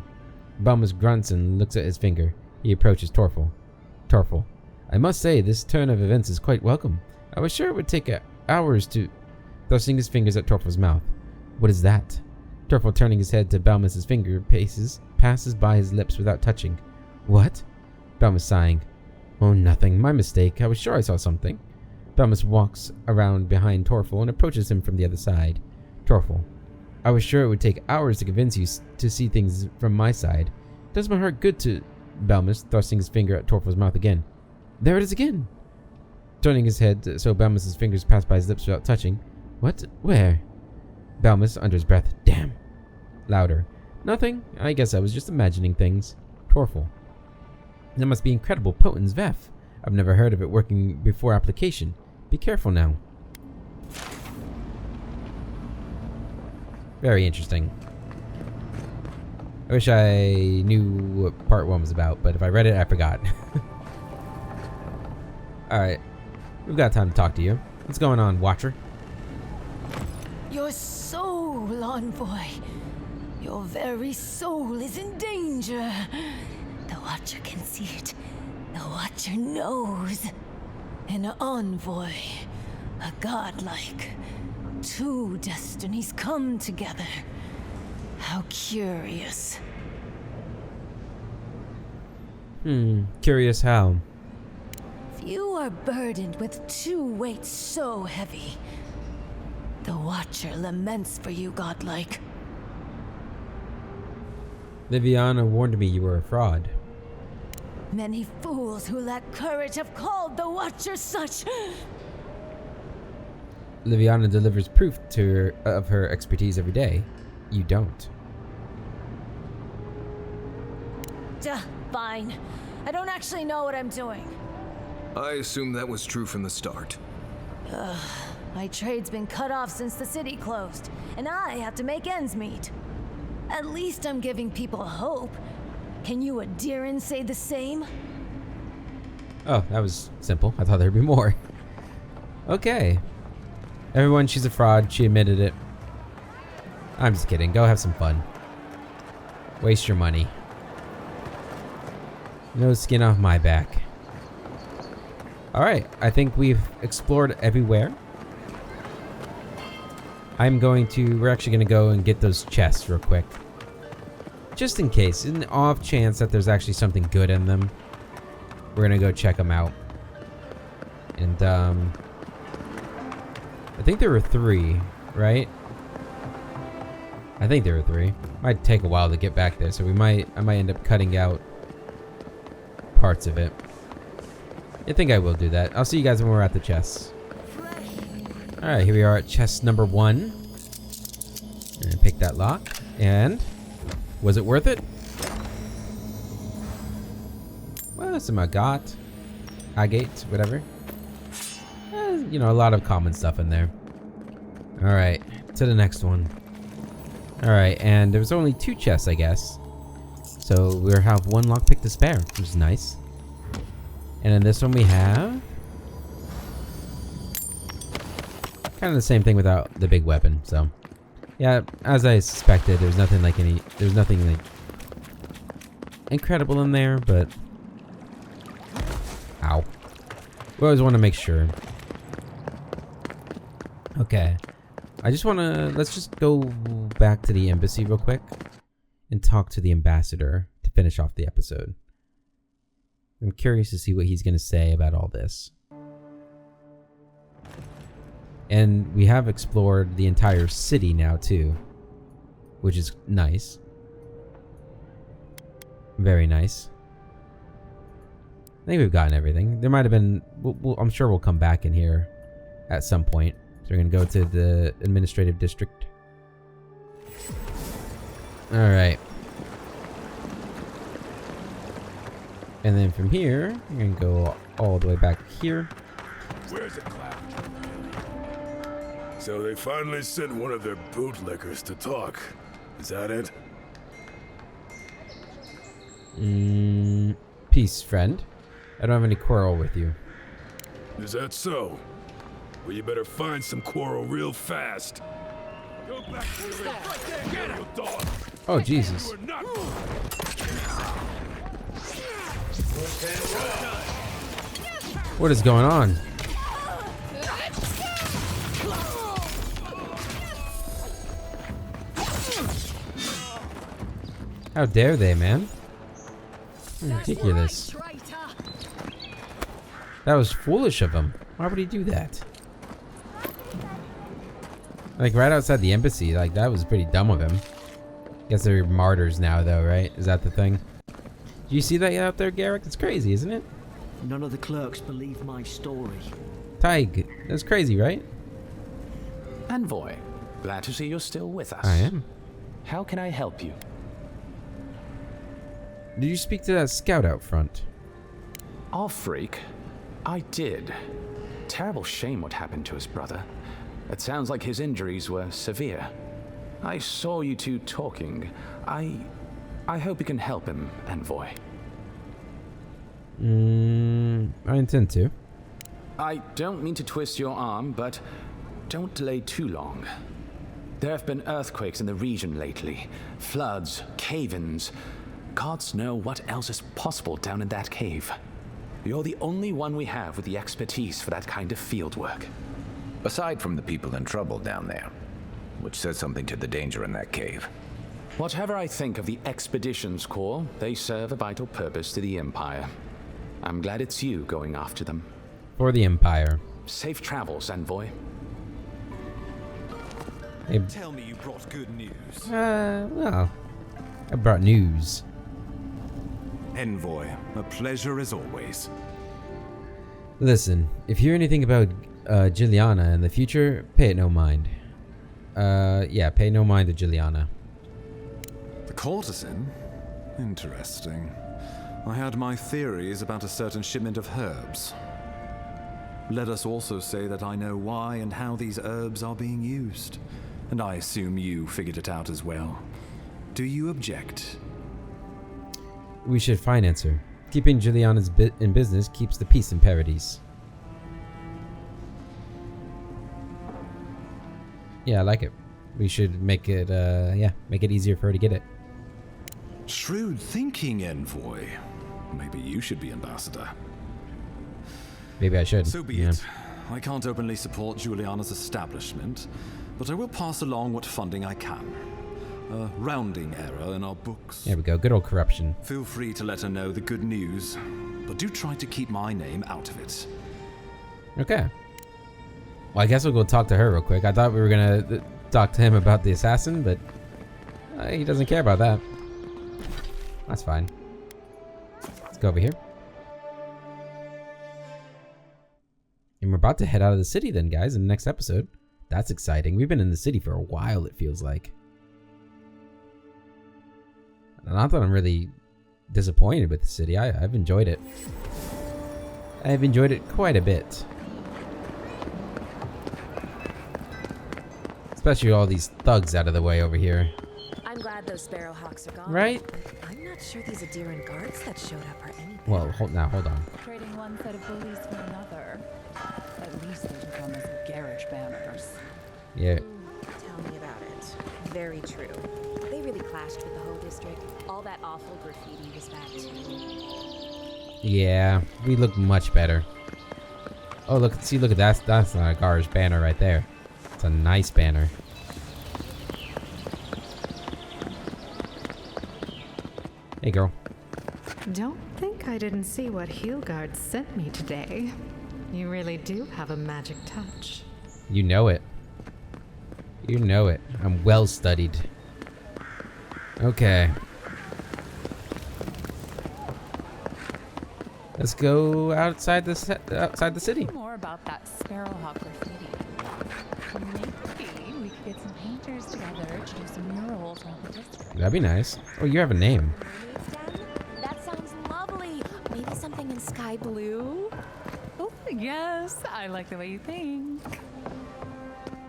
A: Belmus grunts and looks at his finger. He approaches Torfol. Torfol, I must say this turn of events is quite welcome. I was sure it would take hours to... Thrusting his fingers at Torfol's mouth. What is that? Torfol, turning his head to Belmus's finger, passes by his lips without touching. What? Belmus sighing. Oh, nothing. My mistake. I was sure I saw something. Belmus walks around behind Torfol and approaches him from the other side. Torfol, I was sure it would take hours to convince you to see things from my side. Does my heart good to... Belmus, thrusting his finger at Torfol's mouth again. There it is again! Turning his head so Belmus's fingers pass by his lips without touching. What? Where? Belmus, under his breath. Damn. Louder. Nothing. I guess I was just imagining things. Torfol. That must be incredible potent Zvef. I've never heard of it working before application. Be careful now. Very interesting. I wish I knew what part 1 was about, but if I read it, I forgot. Alright. We've got time to talk to you. What's going on, Watcher?
M: Your soul, envoy. Your very soul is in danger. The Watcher can see it. The Watcher knows. An envoy. A godlike. Two destinies come together. How curious.
A: Curious how?
M: Few are burdened with two weights so heavy. The Watcher laments for you, godlike.
A: Liviana warned me you were a fraud.
M: Many fools who lack courage have called the Watcher such.
A: Liviana delivers proof of her expertise every day. You don't.
M: Duh, fine. I don't actually know what I'm doing.
C: I assume that was true from the start.
M: My trade's been cut off since the city closed, and I have to make ends meet. At least I'm giving people hope. Can you Adiran say the same?
A: Oh, that was simple. I thought there'd be more. Okay. Everyone, she's a fraud. She admitted it. I'm just kidding. Go have some fun. Waste your money. No skin off my back. Alright, I think we've explored everywhere. We're actually going to go and get those chests real quick. Just in case, in the off chance that there's actually something good in them. We're going to go check them out. And, I think there were 3, right? I think there were 3. Might take a while to get back there, so I might end up cutting out parts of it. I think I will do that. I'll see you guys when we're at the chests. Alright, here we are at chest number 1. And pick that lock. And was it worth it? Well, some agate, whatever. You know, a lot of common stuff in there. Alright, to the next one. Alright, and there was only 2 chests, I guess. So we'll have 1 lockpick to spare, which is nice. And in this one we have... kind of the same thing without the big weapon, so... yeah, as I suspected, there's nothing like incredible in there, but... ow. We always want to make sure. Okay. Let's just go back to the embassy real quick and talk to the ambassador to finish off the episode. I'm curious to see what he's going to say about all this. And we have explored the entire city now too, which is nice. Very nice. I think we've gotten everything. There might have been... I'm sure we'll come back in here at some point. So we're going to go to the administrative district. Alright. And then from here, we're going to go all the way back here.
K: Where's the Claviger, really? So they finally sent one of their bootlickers to talk. Is that it?
A: Peace, friend. I don't have any quarrel with you.
K: Is that so? Well, you better find some quarrel real fast. Go back to the right there, you dog.
A: Oh, Jesus. What is going on? How dare they, man? Ridiculous. That was foolish of him. Why would he do that? Like right outside the embassy, like that was pretty dumb of him. Guess they're martyrs now though, right? Is that the thing? Do you see that out there, Garrick? It's crazy, isn't it?
N: None of the clerks believe my story.
A: Tig, that's crazy, right?
I: Envoy, glad to see you're still with us.
A: I am.
I: How can I help you?
A: Did you speak to that scout out front?
I: Our freak? I did. Terrible shame what happened to his brother. It sounds like his injuries were severe. I saw you two talking. I hope you can help him, Envoy.
A: I intend to.
I: I don't mean to twist your arm, but don't delay too long. There have been earthquakes in the region lately. Floods, cave-ins. Gods know what else is possible down in that cave. You're the only one we have with the expertise for that kind of field work.
B: Aside from the people in trouble down there, which says something to the danger in that cave.
I: Whatever I think of the Expeditions Corps, they serve a vital purpose to the Empire. I'm glad it's you going after them.
A: For the Empire.
I: Safe travels, Envoy.
A: Hey.
L: Tell me you brought good news.
A: Well, I brought news.
L: Envoy, a pleasure as always.
A: Listen, if you hear anything about Juliana in the future, pay it no mind. Yeah, pay no mind to Juliana.
L: The courtesan? Interesting. I had my theories about a certain shipment of herbs. Let us also say that I know why and how these herbs are being used. And I assume you figured it out as well. Do you object?
A: We should finance her. Keeping Juliana's in business keeps the peace in Paradise. Yeah, I like it. We should make it, make it easier for her to get it.
L: Shrewd thinking, Envoy. Maybe you should be ambassador.
A: Maybe I should.
L: So be it. I can't openly support Juliana's establishment, but I will pass along what funding I can. A rounding error in our books.
A: There we go. Good old corruption.
L: Feel free to let her know the good news, but do try to keep my name out of it.
A: Okay. Well, I guess we'll go talk to her real quick. I thought we were gonna talk to him about the assassin, but he doesn't care about that. That's fine. Let's go over here. And we're about to head out of the city then, guys, in the next episode. That's exciting. We've been in the city for a while, it feels like. Not that I'm really disappointed with the city. I've enjoyed it. I've enjoyed it quite a bit. Especially all these thugs out of the way over here.
O: I'm glad those sparrowhawks are gone.
A: Right?
O: I'm not sure these Adiran guards that showed up are anything.
A: Well, hold on.
F: Trading one set of bullies for another. At least they took on those garage banners.
A: Yeah.
O: Tell me about it. Very true. They really clashed with the whole district. All that awful graffiti was bad too.
A: Yeah, we look much better. Oh, look at that. That's not a garage banner right there. It's a nice banner. Hey, girl.
P: Don't think I didn't see what Heelguard sent me today. You really do have a magic touch.
A: You know it. You know it. I'm well studied. Okay. Let's go outside the city.
F: More about that sparrowhawk graffiti. Maybe we could get some painters together to do some murals around the district.
A: That'd be nice. Oh, you have a name.
O: That sounds lovely. Maybe something in sky blue?
F: Oh, yes, I like the way you think.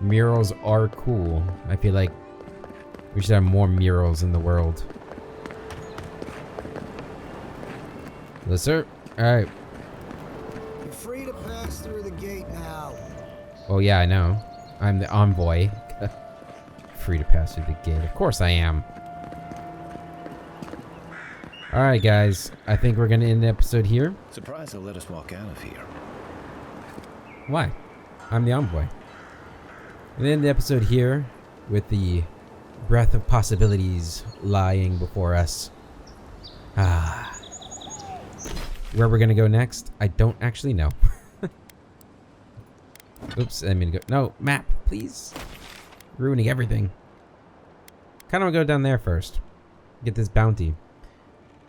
A: Murals are cool. I feel like we should have more murals in the world. Yes, sir. Alright.
Q: You're free to pass through the gate now.
A: Oh, yeah, I know. I'm the envoy. Free to pass through the gate. Of course I am. Alright, guys. I think we're going to end the episode here.
B: Surprised they'll let us walk out of here.
A: Why? I'm the envoy. And then the episode here with the breath of possibilities lying before us. Where we're gonna go next, I don't actually know. Oops, I mean to go. No, map, please. Ruining everything. Kind of want to go down there first. Get this bounty.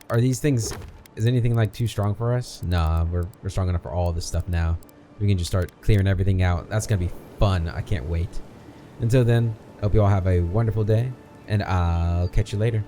A: Are these things? Is anything like too strong for us? Nah, we're strong enough for all this stuff now. We can just start clearing everything out. That's gonna be fun. I can't wait. Until then, hope you all have a wonderful day, and I'll catch you later.